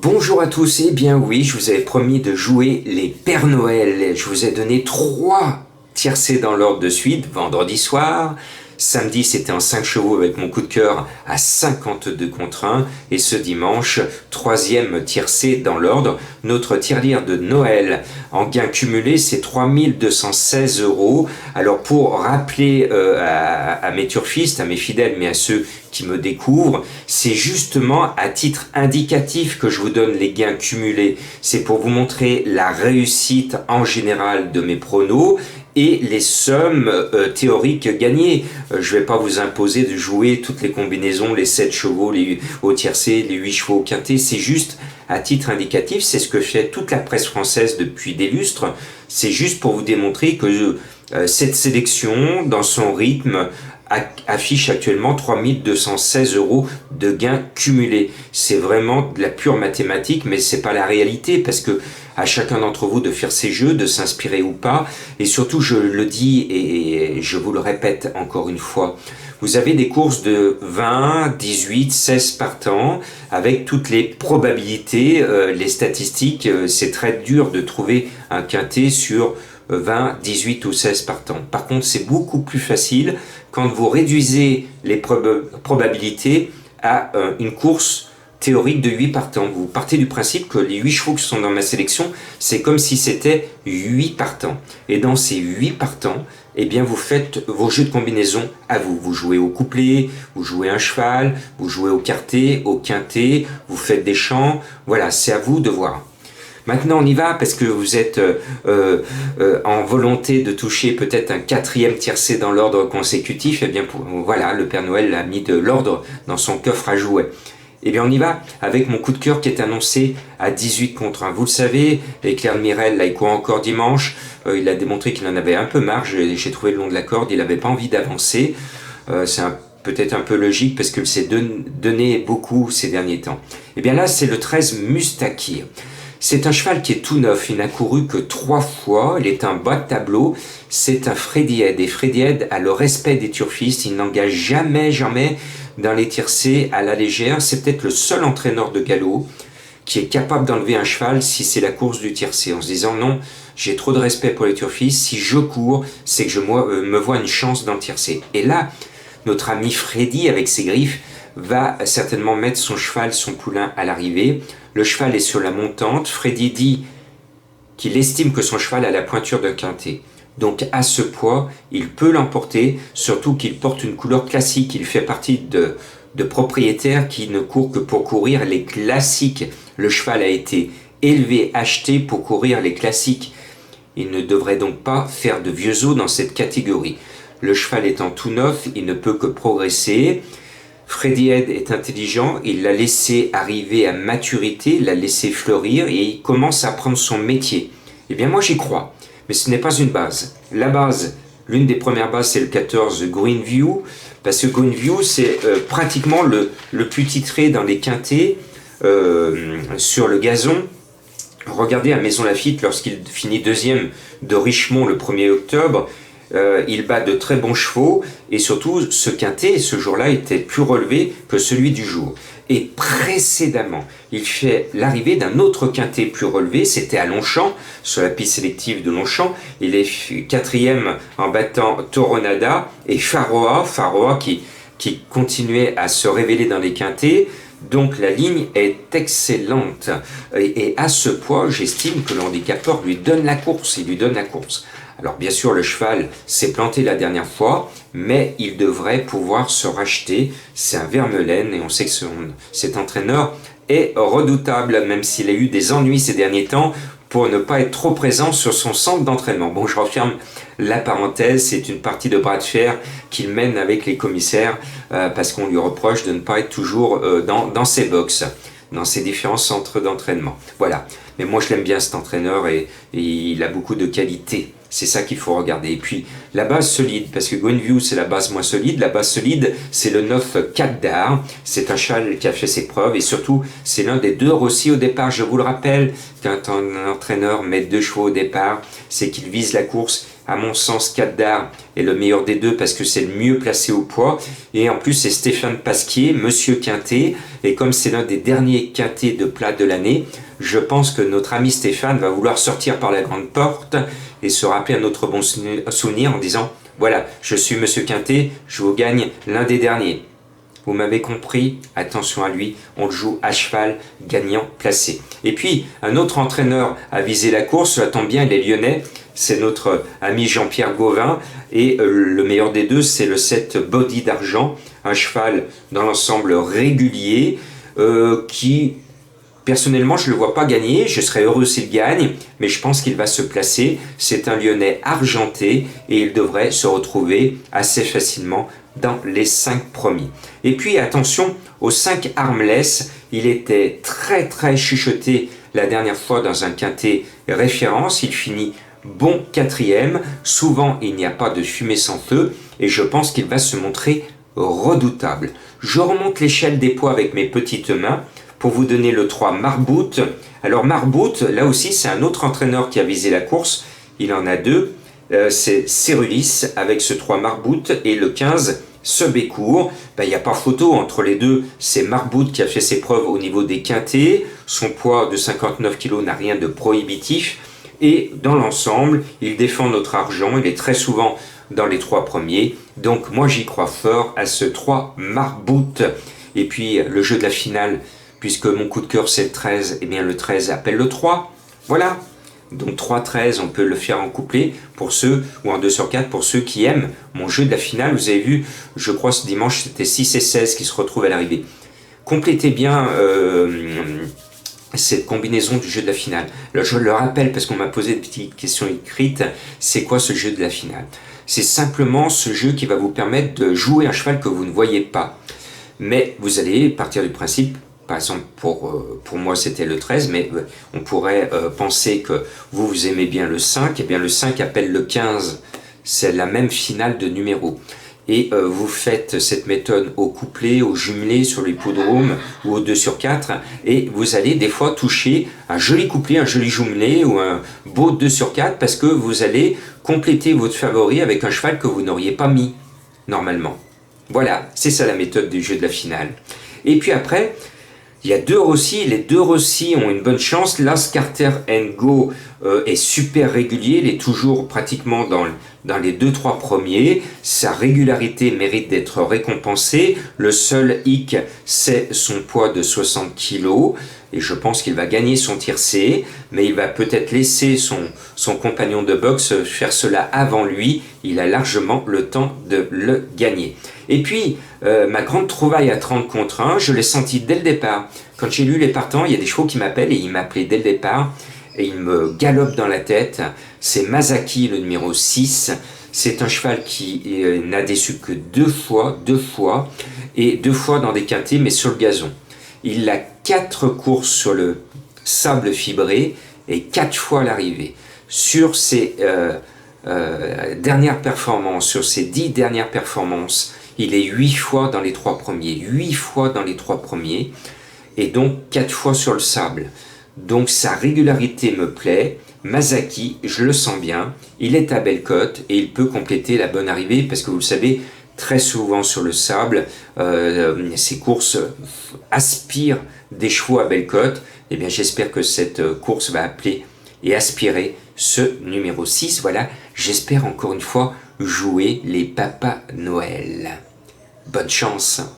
Bonjour à tous, et bien oui, je vous avais promis de jouer les Pères Noël. Je vous ai donné 3 tiercés dans l'ordre de suite, vendredi soir. Samedi, c'était en 5 chevaux avec mon coup de cœur à 52 contre 1. Et ce dimanche, 3e tiercé dans l'ordre. Notre tirelire de Noël en gain cumulé, c'est 3216 euros. Alors pour rappeler à mes turfistes, à mes fidèles, mais à ceux qui me découvrent, c'est justement à titre indicatif que je vous donne les gains cumulés. C'est pour vous montrer la réussite en général de mes pronos et les sommes théoriques gagnées. Je ne vais pas vous imposer de jouer toutes les combinaisons, les 7 chevaux les, au tiercé, les 8 chevaux au quintet. C'est juste à titre indicatif, c'est ce que fait toute la presse française depuis des lustres. C'est juste pour vous démontrer que cette sélection, dans son rythme, affiche actuellement 3216 euros de gains cumulés. C'est vraiment de la pure mathématique, mais c'est pas la réalité, parce que à chacun d'entre vous de faire ses jeux, de s'inspirer ou pas, et surtout je le dis et je vous le répète encore une fois, vous avez des courses de 20, 18, 16 partants, avec toutes les probabilités, les statistiques, c'est très dur de trouver un quintet sur 20, 18 ou 16 partants. Par contre, c'est beaucoup plus facile quand vous réduisez les probabilités à une course théorique de 8 partants. Vous partez du principe que les 8 chevaux qui sont dans ma sélection, c'est comme si c'était 8 partants. Et dans ces 8 partants, eh bien vous faites vos jeux de combinaison à vous. Vous jouez au couplet, vous jouez un cheval, vous jouez au quartet, au quintet, vous faites des chants. Voilà, c'est à vous de voir. Maintenant on y va parce que vous êtes en volonté de toucher peut-être un 4e tiercé dans l'ordre consécutif. Et bien voilà, le Père Noël a mis de l'ordre dans son coffre à jouets. Et bien on y va avec mon coup de cœur qui est annoncé à 18 contre 1. Vous le savez, Éclair de Mirel, là il court encore dimanche. Il a démontré qu'il en avait un peu marre. J'ai trouvé le long de la corde, il n'avait pas envie d'avancer. C'est peut-être un peu logique parce qu'il s'est donné beaucoup ces derniers temps. Et bien là c'est le 13 Mustakir. C'est un cheval qui est tout neuf, il n'a couru que 3 fois, il est un bas de tableau, c'est un Freddy Head. Et Freddy Head a le respect des turfistes, il n'engage jamais dans les tiercés à la légère. C'est peut-être le seul entraîneur de galop qui est capable d'enlever un cheval si c'est la course du tiercé, en se disant non, j'ai trop de respect pour les turfistes, si je cours, c'est que je me vois une chance dans le tiercé. Et là, notre ami Freddy, avec ses griffes, va certainement mettre son cheval, son poulain à l'arrivée. Le cheval est sur la montante. Freddy dit qu'il estime que son cheval a la pointure d'un quintet. Donc à ce poids, il peut l'emporter, surtout qu'il porte une couleur classique. Il fait partie de propriétaires qui ne courent que pour courir les classiques. Le cheval a été élevé, acheté pour courir les classiques. Il ne devrait donc pas faire de vieux os dans cette catégorie. Le cheval étant tout neuf, il ne peut que progresser. Freddy Head est intelligent, il l'a laissé arriver à maturité, il l'a laissé fleurir et il commence à prendre son métier. Eh bien moi j'y crois, mais ce n'est pas une base. La base, l'une des premières bases, c'est le 14 Greenview, parce que Greenview c'est pratiquement le plus titré dans les quintets sur le gazon. Regardez à Maison Lafitte, lorsqu'il finit 2e de Richmond le 1er octobre, il bat de très bons chevaux et surtout ce quintet ce jour-là était plus relevé que celui du jour. Et précédemment, il fait l'arrivée d'un autre quintet plus relevé, c'était à Longchamp, sur la piste sélective de Longchamp. Il est 4e en battant Toronada et Pharoah qui continuait à se révéler dans les quintets. Donc la ligne est excellente et à ce poids, j'estime que le handicapeur lui donne la course, il lui donne la course. Alors bien sûr, le cheval s'est planté la dernière fois, mais il devrait pouvoir se racheter. C'est un Vermeulen et on sait que cet entraîneur est redoutable, même s'il a eu des ennuis ces derniers temps pour ne pas être trop présent sur son centre d'entraînement. Bon, je referme la parenthèse, c'est une partie de bras de fer qu'il mène avec les commissaires parce qu'on lui reproche de ne pas être toujours dans ses box, dans ses différents centres d'entraînement. Voilà, mais moi je l'aime bien cet entraîneur et il a beaucoup de qualités. C'est ça qu'il faut regarder. Et puis, la base solide, parce que Greenview, c'est la base moins solide. La base solide, c'est le 9 Kadar. C'est un cheval qui a fait ses preuves. Et surtout, c'est l'un des 2 Rossi au départ. Je vous le rappelle, quand un entraîneur met 2 chevaux au départ, c'est qu'il vise la course À mon sens, 4 d'Art est le meilleur des deux parce que c'est le mieux placé au poids. Et en plus, c'est Stéphane Pasquier, Monsieur Quintet. Et comme c'est l'un des derniers quintets de plat de l'année, je pense que notre ami Stéphane va vouloir sortir par la grande porte et se rappeler un autre bon souvenir en disant « Voilà, je suis Monsieur Quintet, je vous gagne l'un des derniers. » Vous m'avez compris, attention à lui, on le joue à cheval, gagnant, placé. Et puis, un autre entraîneur a visé la course, ça tombe bien, il est lyonnais, c'est notre ami Jean-Pierre Gauvin, et le meilleur des deux, c'est le 7 Body d'Argent, un cheval dans l'ensemble régulier, qui, personnellement, je ne le vois pas gagner, je serais heureux s'il gagne, mais je pense qu'il va se placer. C'est un lyonnais argenté, et il devrait se retrouver assez facilement dans les 5 premiers. Et puis attention aux 5 Armless, il était très chuchoté la dernière fois dans un quintet référence, il finit bon 4e, souvent il n'y a pas de fumée sans feu et je pense qu'il va se montrer redoutable. Je remonte l'échelle des poids avec mes petites mains pour vous donner le 3 Marbout. Alors Marbout, là aussi c'est un autre entraîneur qui a visé la course, il en a deux. C'est Cérulis avec ce 3 Marbout et le 15 Sebécourt. Il n'y a pas photo entre les deux, c'est Marbout qui a fait ses preuves au niveau des quintets, son poids de 59 kg n'a rien de prohibitif et dans l'ensemble il défend notre argent, il est très souvent dans les 3 premiers, donc moi j'y crois fort à ce 3 Marbout. Et puis le jeu de la finale, puisque mon coup de cœur c'est le 13, et bien le 13 appelle le 3, voilà. Donc 3-13, on peut le faire en couplet pour ceux, ou en 2 sur 4 pour ceux qui aiment mon jeu de la finale. Vous avez vu, je crois ce dimanche c'était 6 et 16 qui se retrouvent à l'arrivée. Complétez bien cette combinaison du jeu de la finale. Alors, je le rappelle parce qu'on m'a posé des petites questions écrites, c'est quoi ce jeu de la finale? C'est simplement ce jeu qui va vous permettre de jouer un cheval que vous ne voyez pas. Mais vous allez partir du principe, par exemple pour moi c'était le 13, mais on pourrait penser que vous aimez bien le 5, et bien le 5 appelle le 15, c'est la même finale de numéros. Et vous faites cette méthode au couplet, au jumelé, sur l'hippodrome ou au 2 sur 4 et vous allez des fois toucher un joli couplet, un joli jumelé ou un beau 2 sur 4 parce que vous allez compléter votre favori avec un cheval que vous n'auriez pas mis normalement. Voilà, c'est ça la méthode du jeu de la finale. Et puis après, il y a 2 Rossi, les 2 Rossi ont une bonne chance. Last Carter and Go est super régulier, il est toujours pratiquement dans les 2-3 premiers. Sa régularité mérite d'être récompensée. Le seul hic, c'est son poids de 60 kg. Et je pense qu'il va gagner son tiercé, mais il va peut-être laisser son compagnon de boxe faire cela avant lui. Il a largement le temps de le gagner. Et puis, ma grande trouvaille à 30 contre 1, je l'ai senti dès le départ. Quand j'ai lu les partants, il y a des chevaux qui m'appellent et ils m'appelaient dès le départ. Et ils me galopent dans la tête. C'est Masaki, le numéro 6. C'est un cheval qui n'a déçu que 2 fois, et 2 fois dans des quintets, mais sur le gazon. Il a 4 courses sur le sable fibré et 4 fois à l'arrivée. Sur ses dernières performances, sur ses 10 dernières performances, il est 8 fois dans les 3 premiers. 8 fois dans les 3 premiers. Et donc 4 fois sur le sable. Donc sa régularité me plaît. Masaki, je le sens bien. Il est à belle cote et il peut compléter la bonne arrivée parce que vous le savez, très souvent sur le sable, ces courses aspirent des chevaux à belle cote. Eh bien, j'espère que cette course va appeler et aspirer ce numéro 6. Voilà, j'espère encore une fois jouer les Papa Noël. Bonne chance!